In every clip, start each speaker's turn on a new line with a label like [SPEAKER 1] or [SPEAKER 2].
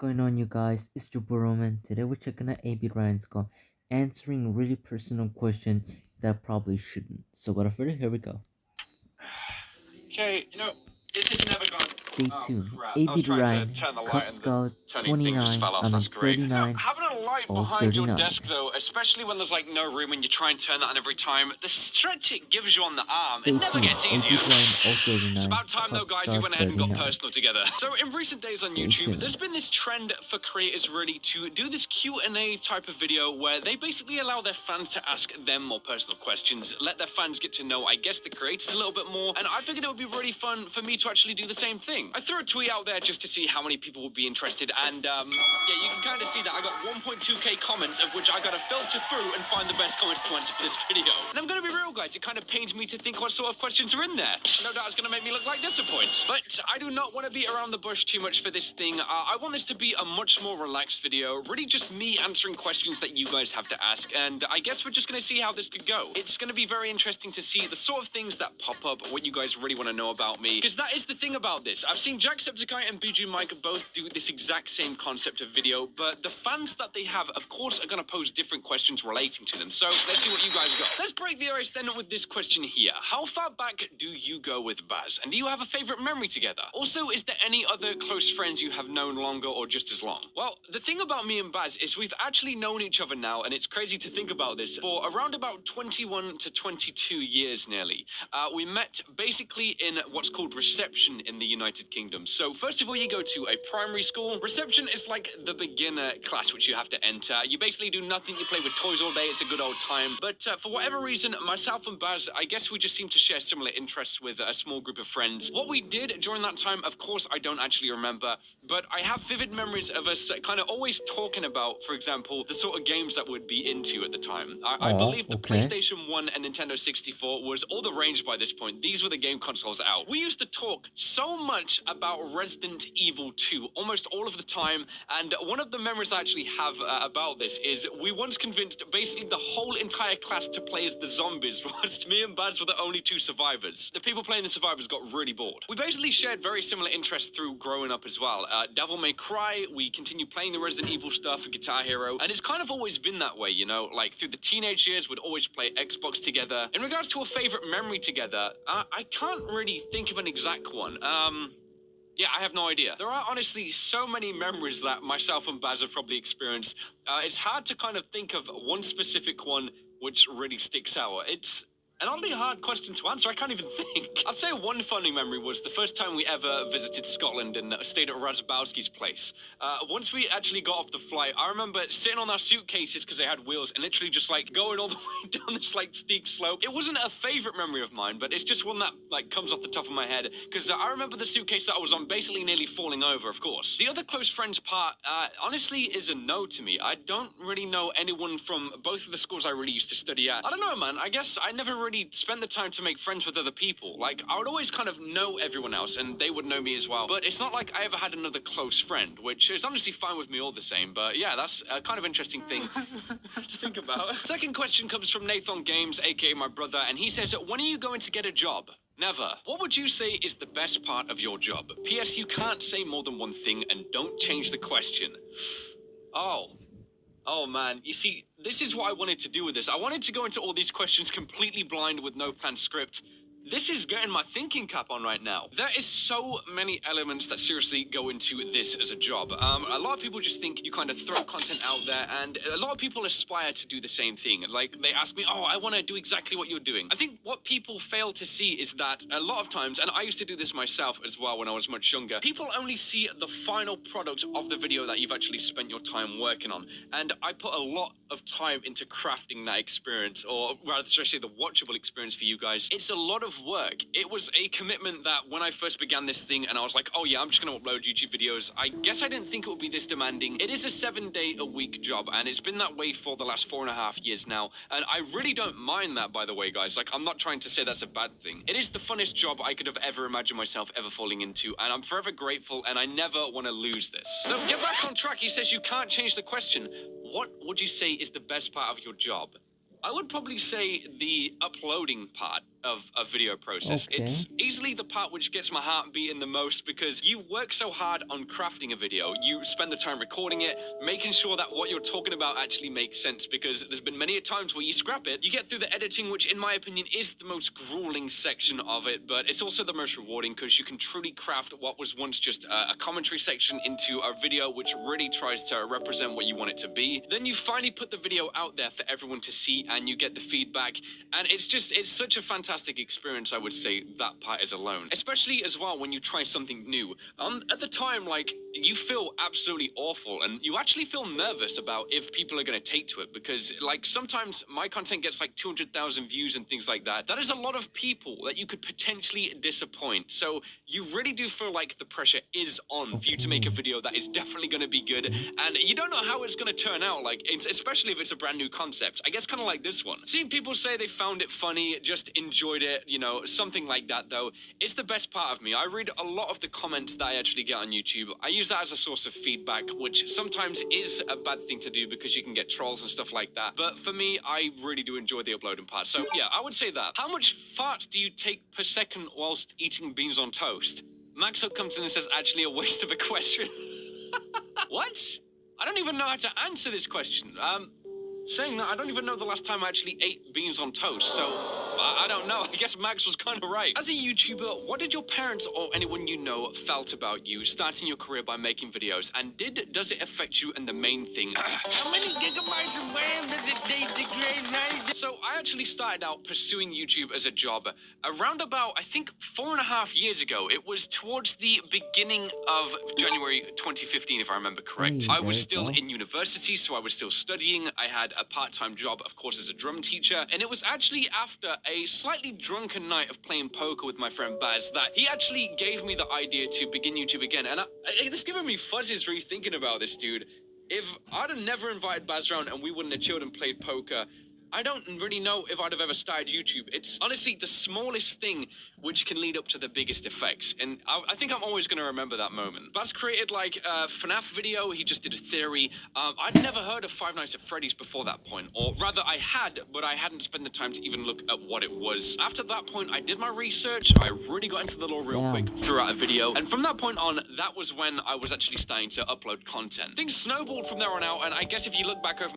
[SPEAKER 1] going on, you guys? It's your boy Roman. Today we're checking out AB Ryan's call, answering really personal question that probably shouldn't. So without further, here we go.
[SPEAKER 2] Okay, this has never gone.
[SPEAKER 1] Stay tuned.
[SPEAKER 2] Crap. I
[SPEAKER 1] AB
[SPEAKER 2] was trying
[SPEAKER 1] Ryan,
[SPEAKER 2] to turn the light
[SPEAKER 1] Cup
[SPEAKER 2] and the
[SPEAKER 1] Scout
[SPEAKER 2] turning thing just
[SPEAKER 1] 29
[SPEAKER 2] fell off.
[SPEAKER 1] on
[SPEAKER 2] That's great.
[SPEAKER 1] 39.
[SPEAKER 2] Having a light
[SPEAKER 1] Oh,
[SPEAKER 2] behind your
[SPEAKER 1] 39.
[SPEAKER 2] desk, though, especially when there's no room and you try and turn that on every time, the stretch it gives you on the arm,
[SPEAKER 1] Stay
[SPEAKER 2] it never
[SPEAKER 1] tuned.
[SPEAKER 2] gets
[SPEAKER 1] AB
[SPEAKER 2] easier.
[SPEAKER 1] Ryan, 39.
[SPEAKER 2] It's about time, though,
[SPEAKER 1] Cup
[SPEAKER 2] guys, you
[SPEAKER 1] Scout
[SPEAKER 2] went ahead and got
[SPEAKER 1] 39.
[SPEAKER 2] personal together. So, in recent days on
[SPEAKER 1] Stay
[SPEAKER 2] YouTube,
[SPEAKER 1] tuned.
[SPEAKER 2] there's been this trend for creators really to do this Q&A type of video where they basically allow their fans to ask them more personal questions, let their fans get to know, I guess, the creators a little bit more, and I figured it would be really fun for me to actually do the same thing. I threw a tweet out there just to see how many people would be interested, and yeah, you can kind of see that I got 1.2k comments, of which I got to filter through and find the best comments to answer for this video. And I'm going to be real, guys, it kind of pains me to think what sort of questions are in there. No doubt it's going to make me look like disappoints. But I do not want to beat around the bush too much for this thing. I want this to be a much more relaxed video, really just me answering questions that you guys have to ask, and I guess we're just going to see how this could go. It's going to be very interesting to see the sort of things that pop up, what you guys really want to know about me, because that is the thing about this. I've seen Jacksepticeye and BG Mike both do this exact same concept of video, but the fans that they have, of course, are going to pose different questions relating to them. So let's see what you guys got. Let's break the ice then with this question here. How far back do you go with Baz? And do you have a favorite memory together? Also, is there any other close friends you have known longer or just as long? Well, the thing about me and Baz is we've actually known each other now, and it's crazy to think about this, for around about 21 to 22 years nearly. We met basically in what's called reception in the United Kingdom. So first of all, you go to a primary school. Reception is like the beginner class which you have to enter. You basically do nothing. You play with toys all day. It's a good old time. But for whatever reason, myself and Baz, I guess we just seem to share similar interests with a small group of friends. What we did during that time, of course, I don't actually remember, but I have vivid memories of us kind of always talking about, for example, the sort of games that we'd be into at the time. I believe the PlayStation 1 and Nintendo 64 was all the range by this point. These were the game consoles out. We used to talk so much about Resident Evil 2 almost all of the time, and one of the memories I actually have about this is we once convinced basically the whole entire class to play as the zombies whilst me and Baz were the only two survivors. The people playing the survivors got really bored. We basically shared very similar interests through growing up as well. Devil May Cry, we continued playing the Resident Evil stuff, Guitar Hero, and it's kind of always been that way, you know, like through the teenage years we'd always play Xbox together. In regards to a favorite memory together, I can't really think of an exact one. Yeah, I have no idea. There are honestly so many memories that myself and Baz have probably experienced. It's hard to kind of think of one specific one which really sticks out. It's an oddly hard question to answer. I can't even think. I'd say one funny memory was the first time we ever visited Scotland and stayed at Razbowski's place. Once we actually got off the flight, I remember sitting on our suitcases because they had wheels and literally just going all the way down this steep slope. It wasn't a favorite memory of mine, but it's just one that comes off the top of my head because I remember the suitcase that I was on basically nearly falling over, of course. The other close friends part, honestly, is a no to me. I don't really know anyone from both of the schools I really used to study at. I don't know, man. I guess I never really spend the time to make friends with other people. I would always kind of know everyone else and they would know me as well, but it's not like I ever had another close friend, which is honestly fine with me all the same. But yeah, that's a kind of interesting thing to think about. Second question comes from Nathan Games, aka my brother, and he says, when are you going to get a job? Never. What would you say is the best part of your job? P.S. You can't say more than one thing and don't change the question. Oh man, you see, this is what I wanted to do with this. I wanted to go into all these questions completely blind with no planned script. This is getting my thinking cap on right now. There is so many elements that seriously go into this as a job. A lot of people just think you kind of throw content out there, and a lot of people aspire to do the same thing. They ask me, oh, I want to do exactly what you're doing. I think what people fail to see is that a lot of times, and I used to do this myself as well when I was much younger, people only see the final product of the video that you've actually spent your time working on. And I put a lot of time into crafting that experience, or rather, especially the watchable experience for you guys. It's a lot of work. It was a commitment that when I first began this thing and I was like, oh yeah, I'm just gonna upload YouTube videos, I guess I didn't think it would be this demanding. It is a 7-day-a-week job, and it's been that way for the last 4.5 years now, and I really don't mind that, by the way, guys. I'm not trying to say that's a bad thing. It is the funnest job I could have ever imagined myself ever falling into, and I'm forever grateful, and I never want to lose this. So get back on track. He says you can't change the question. What would you say is the best part of your job? I would probably say the uploading part. of a video process.
[SPEAKER 1] Okay.
[SPEAKER 2] It's easily the part which gets my heart beating the most because you work so hard on crafting a video. You spend the time recording it, making sure that what you're talking about actually makes sense, because there's been many times where you scrap it. You get through the editing, which in my opinion is the most grueling section of it, but it's also the most rewarding because you can truly craft what was once just a commentary section into a video which really tries to represent what you want it to be. Then you finally put the video out there for everyone to see and you get the feedback, and it's such a fantastic experience. I would say that part is alone, especially as well when you try something new. At the time, like, you feel absolutely awful and you actually feel nervous about if people are going to take to it, because like sometimes my content gets like 200,000 views and things like that. That is a lot of people that you could potentially disappoint. So you really do feel like the pressure is on for you to make a video that is definitely going to be good, and you don't know how it's going to turn out, like especially if it's a brand new concept. I guess kind of like this one. Seeing people say they found it funny, just enjoyed it, you know, something like that, though, it's the best part of me. I read a lot of the comments that I actually get on YouTube. I use that as a source of feedback, which sometimes is a bad thing to do because you can get trolls and stuff like that. But for me, I really do enjoy the uploading part. So yeah, I would say that. How much farts do you take per second whilst eating beans on toast? Max Up comes in and says, actually a waste of a question. What? I don't even know how to answer this question. Saying that, I don't even know the last time I actually ate beans on toast, so I don't know. I guess Max was kind of right. As a YouTuber, what did your parents or anyone you know felt about you starting your career by making videos, and does it affect you? And the main thing, how many gigabytes of RAM does it take to create 90? So I actually started out pursuing YouTube as a job around about, I think, 4.5 years ago. It was towards the beginning of January 2015, if I remember correct. I was still in university, so I was still studying. I had a part-time job, of course, as a drum teacher, and it was actually after a slightly drunken night of playing poker with my friend Baz that he actually gave me the idea to begin YouTube again. And it's giving me fuzzies rethinking about this, dude. If I'd have never invited Baz around and we wouldn't have chilled and played poker, I don't really know if I'd have ever started YouTube. It's honestly the smallest thing which can lead up to the biggest effects. And I think I'm always going to remember that moment. Baz created like a FNAF video. He just did a theory. I'd never heard of Five Nights at Freddy's before that point. Or rather, I had, but I hadn't spent the time to even look at what it was. After that point, I did my research. I really got into the lore real quick throughout a video. And from that point on, that was when I was actually starting to upload content. Things snowballed from there on out. And I guess if you look back over...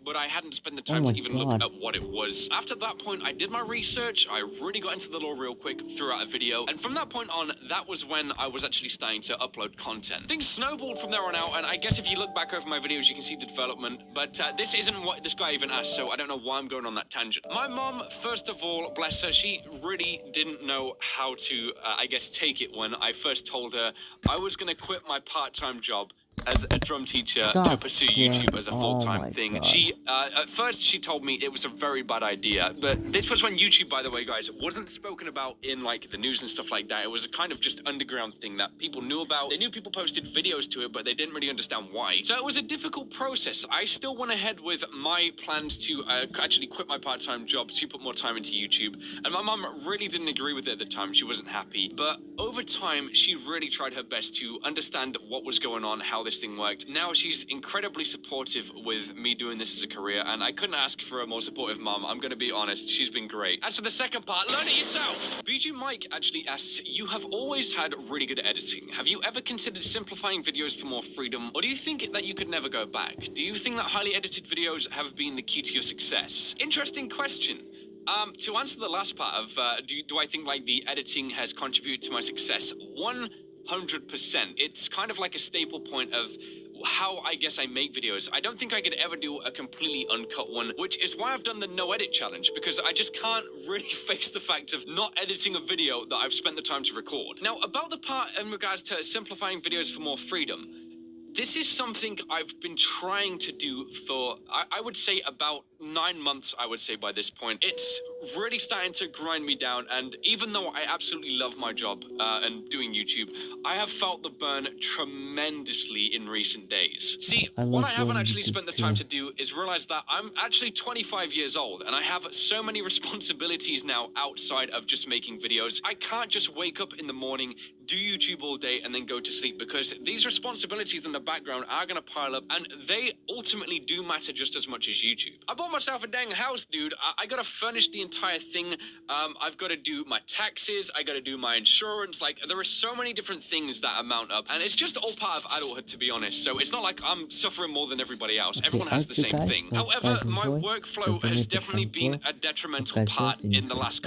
[SPEAKER 2] but I hadn't spent the time to even look at what it was. After that point, I did my research. I really got into the lore real quick throughout a video. And from that point on, that was when I was actually starting to upload content. Things snowballed from there on out, and I guess if you look back over my videos, you can see the development. But this isn't what this guy even asked, so I don't know why I'm going on that tangent. My mom, first of all, bless her, she really didn't know how to, I guess, take it when I first told her I was going to quit my part-time job as a drum teacher to pursue YouTube as a full-time thing.
[SPEAKER 1] God.
[SPEAKER 2] She, at first, she told me it was a very bad idea, but this was when YouTube, by the way, guys, wasn't spoken about in, like, the news and stuff like that. It was a kind of just underground thing that people knew about. They knew people posted videos to it, but they didn't really understand why. So it was a difficult process. I still went ahead with my plans to actually quit my part-time job to put more time into YouTube, and my mom really didn't agree with it at the time. She wasn't happy, but over time, she really tried her best to understand what was going on, how this thing worked. Now she's incredibly supportive with me doing this as a career, and I couldn't ask for a more supportive mom. I'm gonna be honest, she's been great. As for the second part, learn it yourself. BG Mike actually asks, you have always had really good editing. Have you ever considered simplifying videos for more freedom, or do you think that you could never go back? Do you think that highly edited videos have been the key to your success? Interesting question. To answer the last part of, do I think like the editing has contributed to my success? 100%. It's kind of like a staple point of how I guess I make videos. I don't think I could ever do a completely uncut one, which is why I've done the no edit challenge, because I just can't really face the fact of not editing a video that I've spent the time to record. Now, about the part in regards to simplifying videos for more freedom, this is something I've been trying to do for, I would say, about 9 months, I would say, by this point. It's really starting to grind me down, and even though I absolutely love my job and doing YouTube, I have felt the burn tremendously in recent days. See, what I haven't actually spent the time to do is realize that I'm actually 25 years old, and I have so many responsibilities now outside of just making videos. I can't just wake up in the morning, do YouTube all day, and then go to sleep, because these responsibilities in the background are going to pile up, and they ultimately do matter just as much as YouTube. I bought bought myself a dang house, dude. I gotta furnish the entire thing. I've got to do my taxes. I got to do my insurance. Like, there are so many different things that amount up, and it's just all part of adulthood, to be honest. So it's not like I'm suffering more than everybody else.
[SPEAKER 1] Okay,
[SPEAKER 2] Everyone has the same
[SPEAKER 1] guys,
[SPEAKER 2] thing.
[SPEAKER 1] so
[SPEAKER 2] However,
[SPEAKER 1] guys
[SPEAKER 2] my
[SPEAKER 1] enjoy.
[SPEAKER 2] workflow
[SPEAKER 1] So
[SPEAKER 2] has
[SPEAKER 1] donate to
[SPEAKER 2] definitely been
[SPEAKER 1] Trump
[SPEAKER 2] a detrimental
[SPEAKER 1] guys
[SPEAKER 2] part
[SPEAKER 1] first and
[SPEAKER 2] in the last